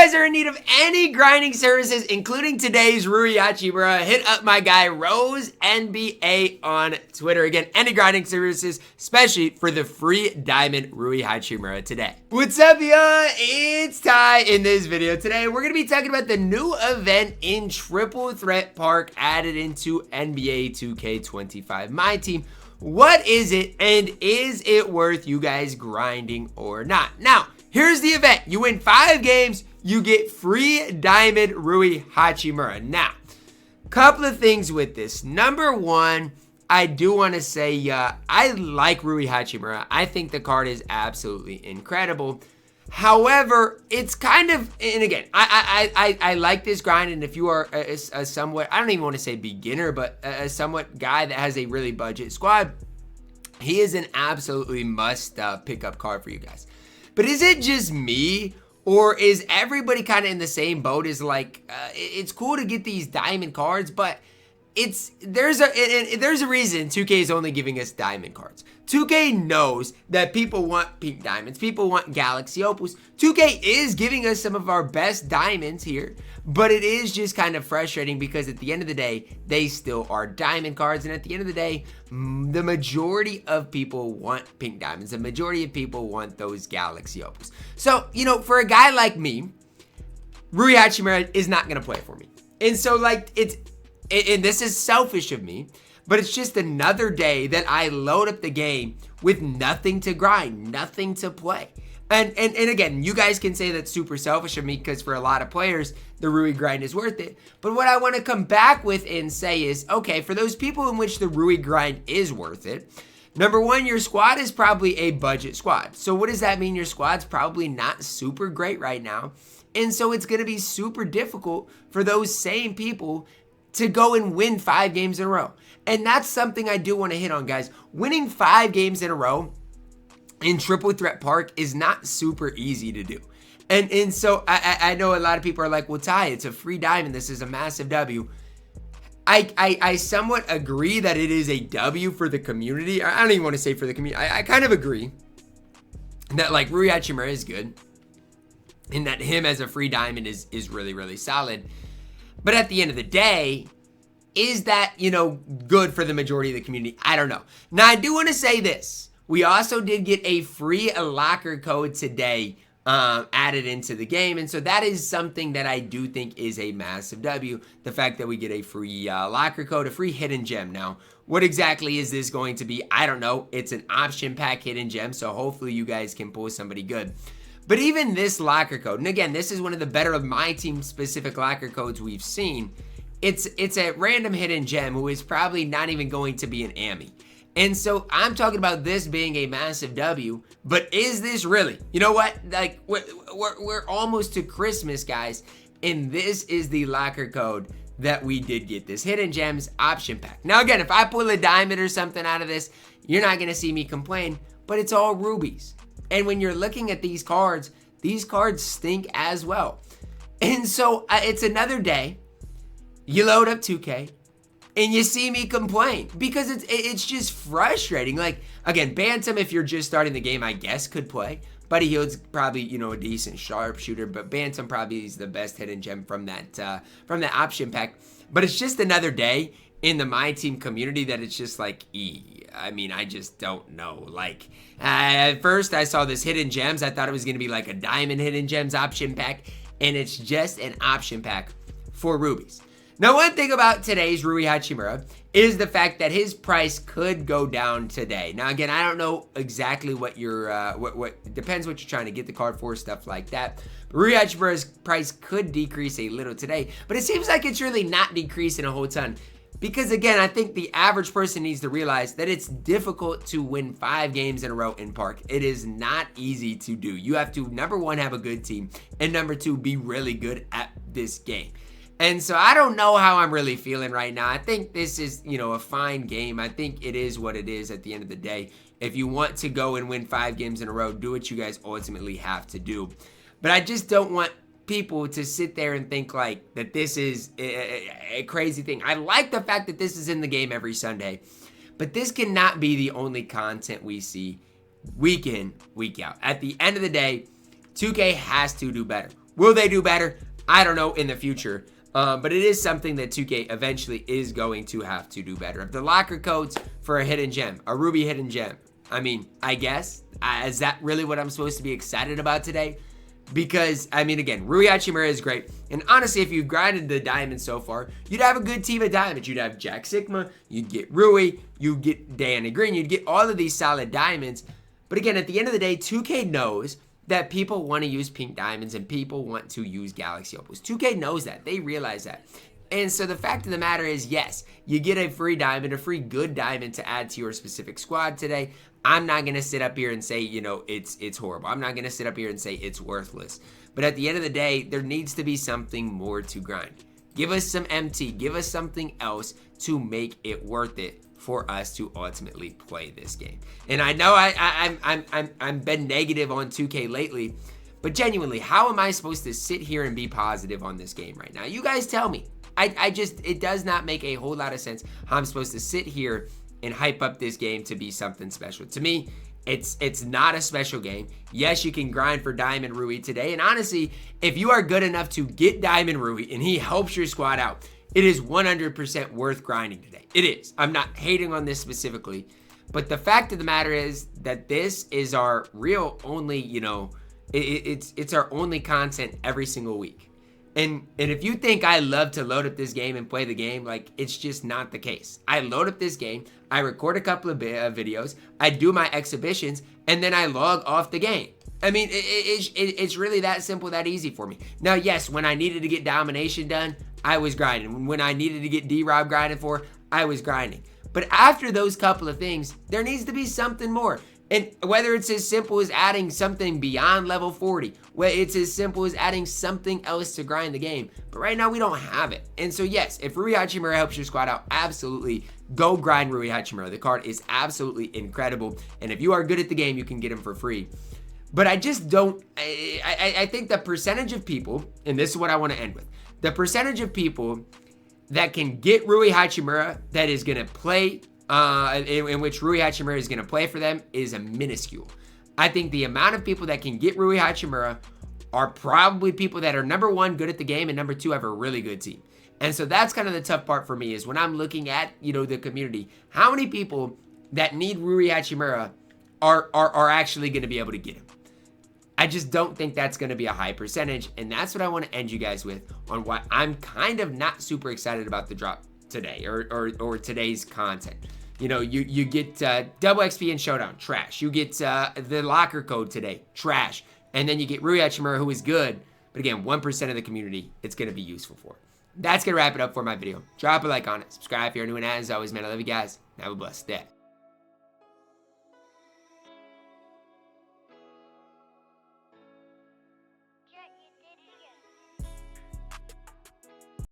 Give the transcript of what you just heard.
guys are in need of any grinding services, including today's Rui Hachimura, hit up my guy Rose NBA on Twitter. Again, any grinding services, especially for the free diamond Rui Hachimura today. What's up, y'all? It's Ty. In this video today, we're going to be talking about the new event in Triple Threat Park added into NBA 2K25 MyTEAM. What is it, and is it worth you guys grinding or not? Now, here's the event. You win 5 games, you get free diamond Rui Hachimura. Now, couple of things with this. Number one, I do want to say I like Rui Hachimura. I think the card is absolutely incredible. However, it's kind of, and again, I like this grind, and if you are a somewhat, I don't even want to say beginner, but a somewhat guy that has a really budget squad, he is an absolutely must pick up card for you guys. But is it just me, or is everybody kind of in the same boat as like, it's cool to get these diamond cards, but there's a reason 2K is only giving us diamond cards. 2K knows that people want pink diamonds, people want galaxy opals. 2K is giving us some of our best diamonds here, but it is just kind of frustrating because at the end of the day, they still are diamond cards, and at the end of the day, the majority of people want pink diamonds. The majority of people want those galaxy opals. So, you know, for a guy like me, Rui Hachimura is not going to play for me. And so, like, and this is selfish of me, but it's just another day that I load up the game with nothing to grind, nothing to play. And again, you guys can say that's super selfish of me because for a lot of players, the Rui grind is worth it. But what I want to come back with and say is, okay, for those people in which the Rui grind is worth it, number one, your squad is probably a budget squad. So what does that mean? Your squad's probably not super great right now. And so it's going to be super difficult for those same people to go and win 5 games in a row. And that's something I do want to hit on, guys. Winning 5 games in a row in Triple Threat Park is not super easy to do. And so I know a lot of people are like, well, Ty, it's a free diamond. This is a massive W. I somewhat agree that it is a W for the community. I don't even want to say for the community. I kind of agree that like Rui Hachimura is good and that him as a free diamond is really, really solid. But at the end of the day, is that, you know, good for the majority of the community? I don't know. Now, I do want to say this. We also did get a free locker code today added into the game. And so that is something that I do think is a massive W. The fact that we get a free locker code, a free hidden gem. Now, what exactly is this going to be? I don't know. It's an option pack hidden gem. So hopefully you guys can pull somebody good. But even this locker code, and again, this is one of the better of my team specific locker codes we've seen. It's a random hidden gem who is probably not even going to be an AMI. And so I'm talking about this being a massive W, but is this really? You know what? Like we're almost to Christmas, guys, and this is the locker code that we did get, this hidden gems option pack. Now again, if I pull a diamond or something out of this, you're not gonna see me complain, but it's all rubies. And when you're looking at these cards stink as well. And so it's another day. You load up 2K and you see me complain because it's just frustrating. Like, again, Bantam, if you're just starting the game, I guess could play. Buddy Hield's probably, you know, a decent sharpshooter, but Bantam probably is the best hidden gem from that option pack. But it's just another day in the MyTEAM community that it's just like, I mean, I just don't know. Like, at first I saw this hidden gems. I thought it was going to be like a diamond hidden gems option pack, and it's just an option pack for rubies. Now, one thing about today's Rui Hachimura is the fact that his price could go down today. Now, again, I don't know exactly what your, what depends what you're trying to get the card for, stuff like that. But Rui Hachimura's price could decrease a little today, but it seems like it's really not decreasing a whole ton. Because again, I think the average person needs to realize that it's difficult to win 5 games in a row in Park. It is not easy to do. You have to, number one, have a good team, and number two, be really good at this game. And so I don't know how I'm really feeling right now. I think this is, you know, a fine game. I think it is what it is at the end of the day. If you want to go and win 5 games in a row, do what you guys ultimately have to do. But I just don't want people to sit there and think like that this is a crazy thing. I like the fact that this is in the game every Sunday, but this cannot be the only content we see week in, week out. At the end of the day, 2K has to do better. Will they do better? I don't know in the future. But it is something that 2K eventually is going to have to do better. If the locker codes for a hidden gem, a ruby hidden gem, I mean, I guess, is that really what I'm supposed to be excited about today? Because, I mean, again, Rui Hachimura is great. And honestly, if you've grinded the diamonds so far, you'd have a good team of diamonds. You'd have Jack Sigma, you'd get Rui, you'd get Diana Green, you'd get all of these solid diamonds. But again, at the end of the day, 2K knows that people want to use pink diamonds and people want to use galaxy opals. 2K knows that. They realize that. And so the fact of the matter is, yes, you get a free diamond, a free good diamond to add to your specific squad today. I'm not going to sit up here and say, you know, it's horrible. I'm not going to sit up here and say it's worthless. But at the end of the day, there needs to be something more to grind. Give us some MT. Give us something else to make it worth it for us to ultimately play this game. And I know I'm been negative on 2K lately, but genuinely, how am I supposed to sit here and be positive on this game right now? You guys tell me. It does not make a whole lot of sense how I'm supposed to sit here and hype up this game to be something special. To me, it's not a special game. Yes, you can grind for Diamond Rui today, and honestly, if you are good enough to get Diamond Rui and he helps your squad out, it is 100% worth grinding today. It is. I'm not hating on this specifically, but the fact of the matter is that this is our real only, you know, it's our only content every single week. And if you think I love to load up this game and play the game, like, it's just not the case. I load up this game, I record a couple of videos, I do my exhibitions, and then I log off the game. I mean, it's really that simple, that easy for me. Now, yes, when I needed to get domination done, I was grinding. When I needed to get D-Rob grinding for, I was grinding. But after those couple of things, there needs to be something more. And whether it's as simple as adding something beyond level 40, whether it's as simple as adding something else to grind the game. But right now, we don't have it. And so, yes, if Rui Hachimura helps your squad out, absolutely go grind Rui Hachimura. The card is absolutely incredible. And if you are good at the game, you can get him for free. But I just don't, I think the percentage of people, and this is what I want to end with, the percentage of people that can get Rui Hachimura that is going to play in which Rui Hachimura is going to play for them is a minuscule. I think the amount of people that can get Rui Hachimura are probably people that are, number one, good at the game, and number two, have a really good team. And so that's kind of the tough part for me, is when I'm looking at, you know, the community, how many people that need Rui Hachimura are actually going to be able to get him. I just don't think that's going to be a high percentage, and that's what I want to end you guys with on why I'm kind of not super excited about the drop today or today's content. You know, you get double XP and Showdown, trash. You get the locker code today, trash. And then you get Rui Hachimura, who is good, but again, 1% of the community it's going to be useful for. That's going to wrap it up for my video. Drop a like on it, subscribe if you're new, and as always, man, I love you guys. Have a blessed day.